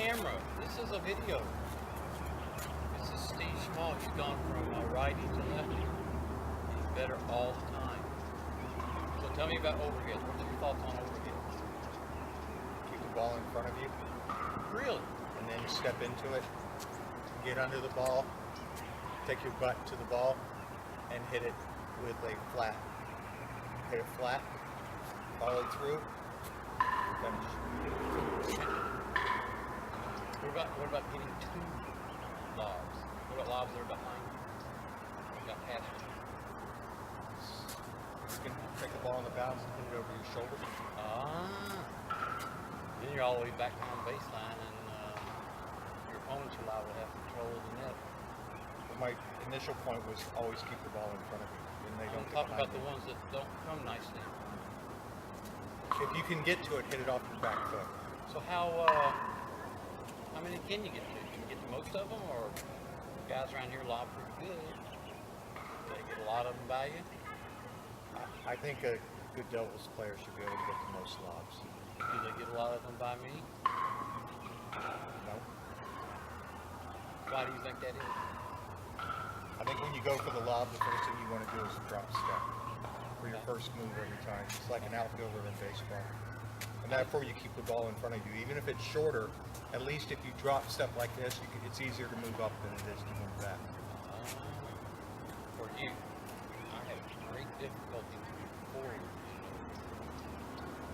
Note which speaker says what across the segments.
Speaker 1: camera. This is a video. This is Steve Schmalk. He's gone from righty to lefty. He's better all the time. So tell me about overhead. What's your thoughts on overhead?
Speaker 2: Keep the ball in front of you.
Speaker 1: Really?
Speaker 2: And then you step into it, get under the ball, take your butt to the ball, and hit it with a flat. Hit it flat, follow through, finish.
Speaker 1: What about hitting two lobs? What about lobs that are behind you? What about past you?
Speaker 2: You can take the ball on the bounce and put it over your shoulder.
Speaker 1: Then you're all the way back down the baseline, and your opponents are liable to have control of the net.
Speaker 2: But my initial point was always keep the ball in front of you. And they don't
Speaker 1: talk about the ones that don't come nicely.
Speaker 2: If you can get to it, hit it off your back foot.
Speaker 1: So how many can you get to? Can you get to most of them, or guys around here lob pretty good? They get a lot of them by you?
Speaker 2: I think a good doubles player should be able to get the most lobs.
Speaker 1: Do they get a lot of them by me?
Speaker 2: No.
Speaker 1: Why do you think that is?
Speaker 2: I think when you go for the lob, the first thing you want to do is a drop step for your first move every time. It's like an outfielder in baseball. And therefore you keep the ball in front of you. Even if it's shorter, at least if you drop step like this, it's easier to move up than it is to move back.
Speaker 1: For you, I have great difficulty moving forward.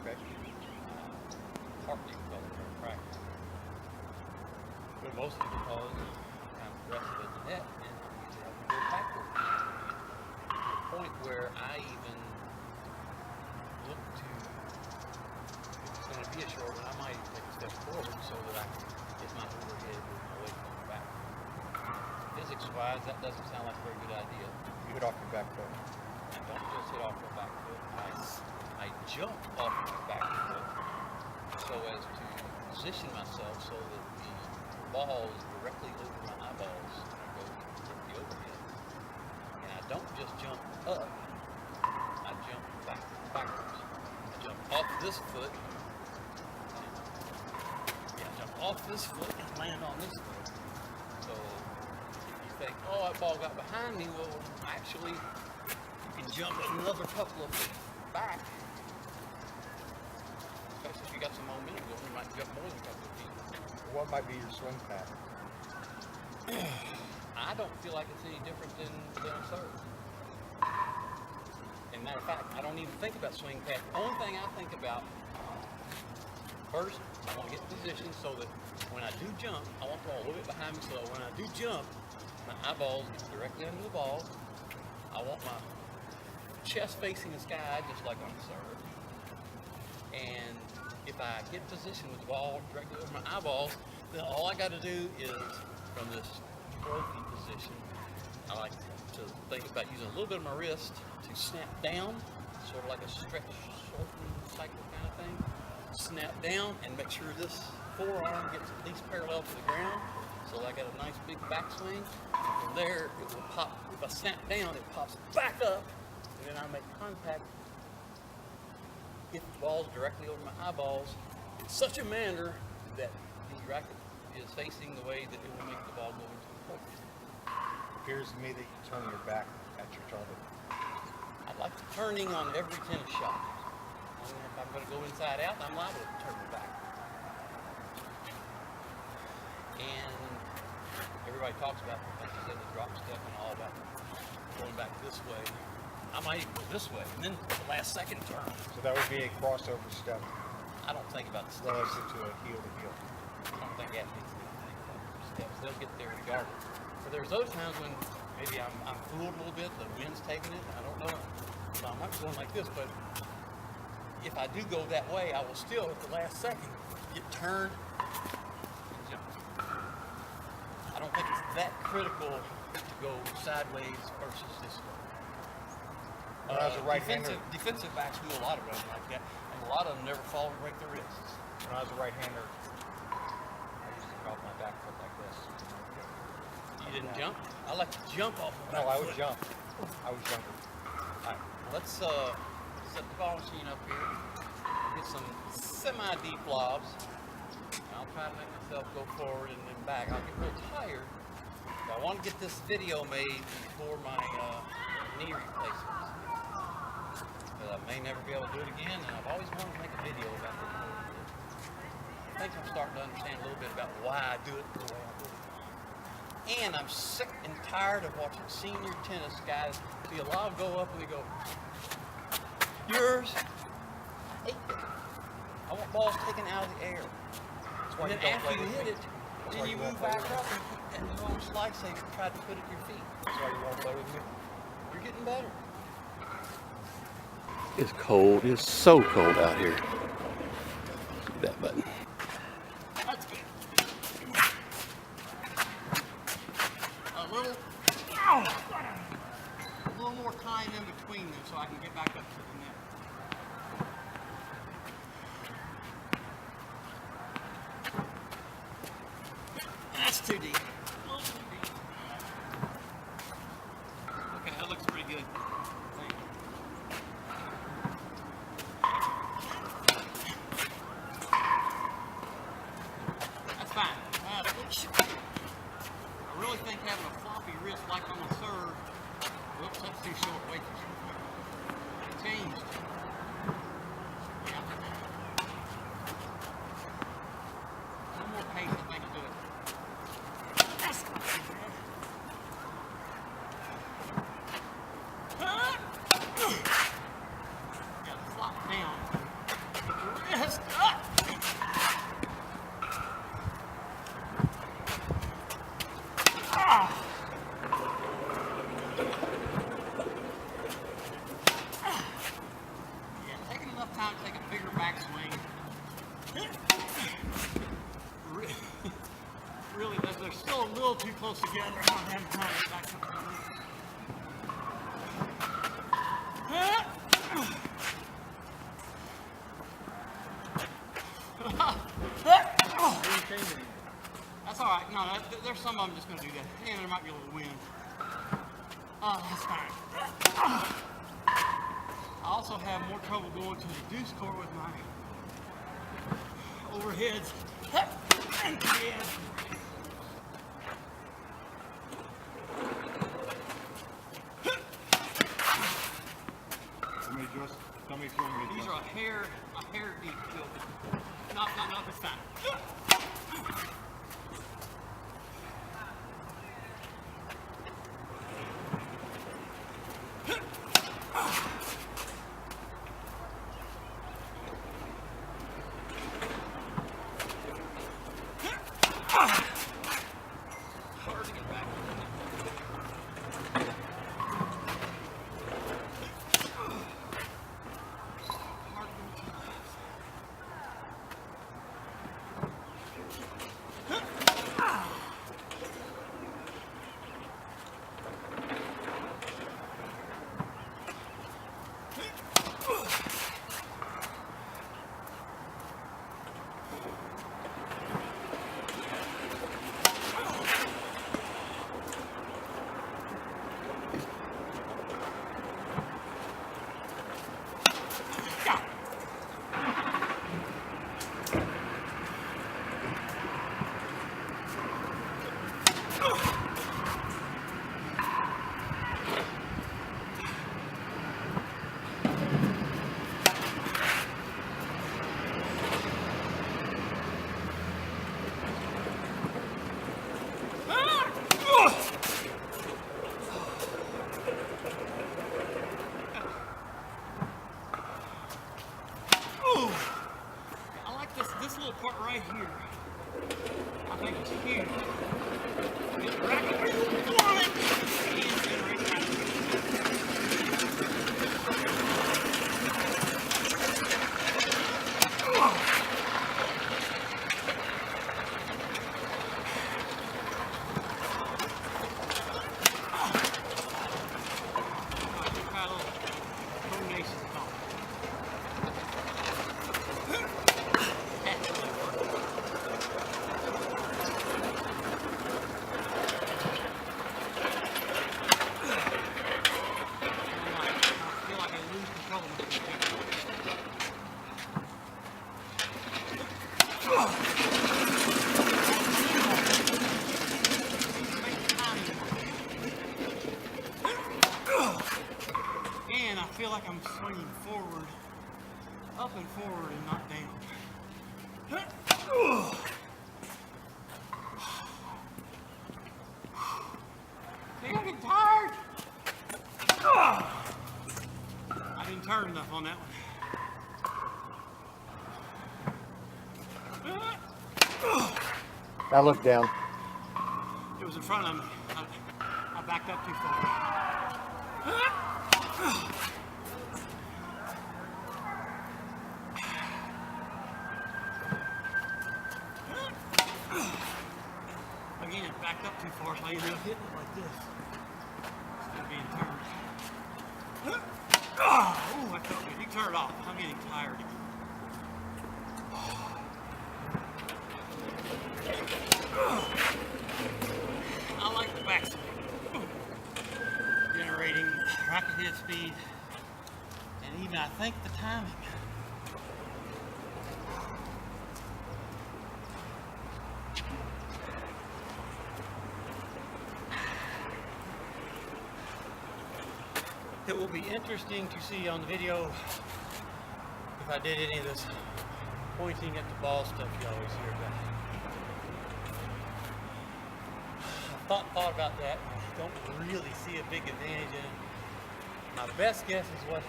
Speaker 2: Okay.
Speaker 1: Partly because of our practice. But mostly because I'm aggressive at the net and I'm usually having to go backwards. To the point where I even look to, if it's going to be a short one, I might even take a step forward so that I can get my overhead moving away from the back. Physics-wise, that doesn't sound like a very good idea.
Speaker 2: You hit off your back foot.
Speaker 1: I don't just hit off my back foot. I jump off my back foot so as to position myself so that the ball is directly over my eyeballs when I go to hit the overhead. And I don't just jump up, I jump backwards. I jump off this foot. I jump off this foot and land on this foot. So if you think, oh, that ball got behind me, well, actually, you can jump another couple of feet back. Especially if you got some momentum going, you might jump more than a couple of feet.
Speaker 2: What might be your swing pattern?
Speaker 1: I don't feel like it's any different than a serve. And matter of fact, I don't even think about swing pattern. The only thing I think about, first, I want to get in position so that when I do jump, I want the ball a little bit behind me so that when I do jump, my eyeballs get directly under the ball. I want my chest facing the sky just like on the serve. And if I get positioned with the ball directly over my eyeballs, then all I got to do is, from this trophy position, I like to think about using a little bit of my wrist to snap down, sort of like a stretch shortening cycle kind of thing. Snap down and make sure this forearm gets at least parallel to the ground, so that I got a nice big backswing. From there, it will pop. If I snap down, it pops back up, and then I make contact. Hit the balls directly over my eyeballs in such a manner that the racket is facing the way that it will make the ball go into the court.
Speaker 2: It appears to me that you turn your back at your target.
Speaker 1: I like the turning on every tennis shot. I mean, if I'm going to go inside out, I'm liable to turn my back. And everybody talks about, like you said, the drop step and all about going back this way. I might even go this way, and then the last second turn.
Speaker 2: So that would be a crossover step
Speaker 1: I don't think about the steps.
Speaker 2: relative to a heel to heel.
Speaker 1: I don't think athletes think about steps. They'll get there regardless. But there's those times when maybe I'm fooled a little bit, the wind's taking it, I don't know. So I'm not going like this, but if I do go that way, I will still, at the last second, get turned and jump. I don't think it's that critical to go sideways versus this way.
Speaker 2: As a right-hander,
Speaker 1: defensive backs do a lot of running like that, and a lot of them never fall and break their wrists.
Speaker 2: when I was a right-hander, I used to drop my back foot like this.
Speaker 1: You didn't jump? I like to jump off the
Speaker 2: No,
Speaker 1: back
Speaker 2: I would
Speaker 1: foot.
Speaker 2: jump. I was younger.
Speaker 1: All right, let's set the ball machine up here. Get some semi-deep lobs. I'll try to make myself go forward and then back. I'll get real tired. But I want to get this video made before my knee replacements. Because I may never be able to do it again, and I've always wanted to make a video about it. I think I'm starting to understand a little bit about why I do it the way I do it. And I'm sick and tired of watching senior tennis guys see a lob go up and they go, yours. Hey, I want balls taken out of the air.
Speaker 2: That's why
Speaker 1: And
Speaker 2: you
Speaker 1: then
Speaker 2: don't
Speaker 1: after
Speaker 2: play
Speaker 1: you
Speaker 2: with
Speaker 1: hit
Speaker 2: me.
Speaker 1: it,
Speaker 2: That's
Speaker 1: then
Speaker 2: why
Speaker 1: you
Speaker 2: you won't
Speaker 1: move
Speaker 2: play
Speaker 1: back
Speaker 2: with
Speaker 1: up and keep that little slice they tried to put at your feet.
Speaker 2: That's why you won't play with me.
Speaker 1: You're getting better.
Speaker 3: It's cold. It's so cold out here. See that button.
Speaker 1: That's good. A little more time in between them so I can get back up to the net. That's too deep. A little too deep. Okay, that looks pretty good. Thank you. That's fine. I really think having a floppy wrist like on the serve, whoops, that's too short. Wait, it changed. Yeah. A little more pace, I think, will do it. That's not too bad. Gotta flop down. Put your wrist up. Time to take a bigger backswing. Really, they're still a little too close together. I don't have time to back up. That's all right. No, there's some of them just going to do that. And there might be a little wind. Oh, that's fine. I also have more trouble going to the deuce court with my overheads. These are a hair deep still. Not this time. Hard to get back. Hard to go to the left. I like this little part right here. I think it's huge. Get the racket where you want it. And generate that. Try a little donation talk. Oh! I'm swinging forward, up and forward and not down. See, I'm getting tired. I didn't turn enough on that one.
Speaker 3: Now look down.
Speaker 1: It was in front of me. I backed up too far. Again, backed up too far, so I ended up hitting it like this. Instead of being turned. Oh, that felt good. You can turn it off. I'm getting tired again. I like the backswing. Generating rocket head speed and even I think the timing. It will be interesting to see on the video if I did any of this pointing at the ball stuff you always hear about. Thought about that. I don't really see a big advantage in it. My best guess is what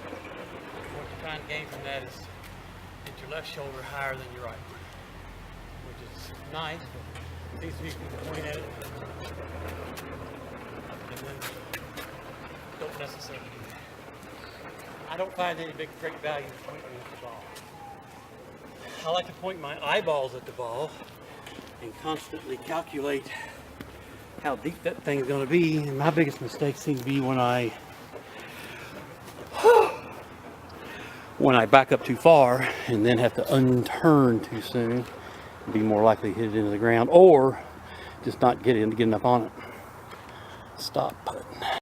Speaker 1: you're trying to gain from that is get your left shoulder higher than your right one, which is nice, but it seems to be people point at it and then don't necessarily do that. I don't find any great value in pointing at the ball. I like to point my eyeballs at the ball and constantly calculate how deep that thing is going to be. And my biggest mistake seems to be when I back up too far and then have to unturn too soon, be more likely to hit it into the ground or just not get enough on it. Stop.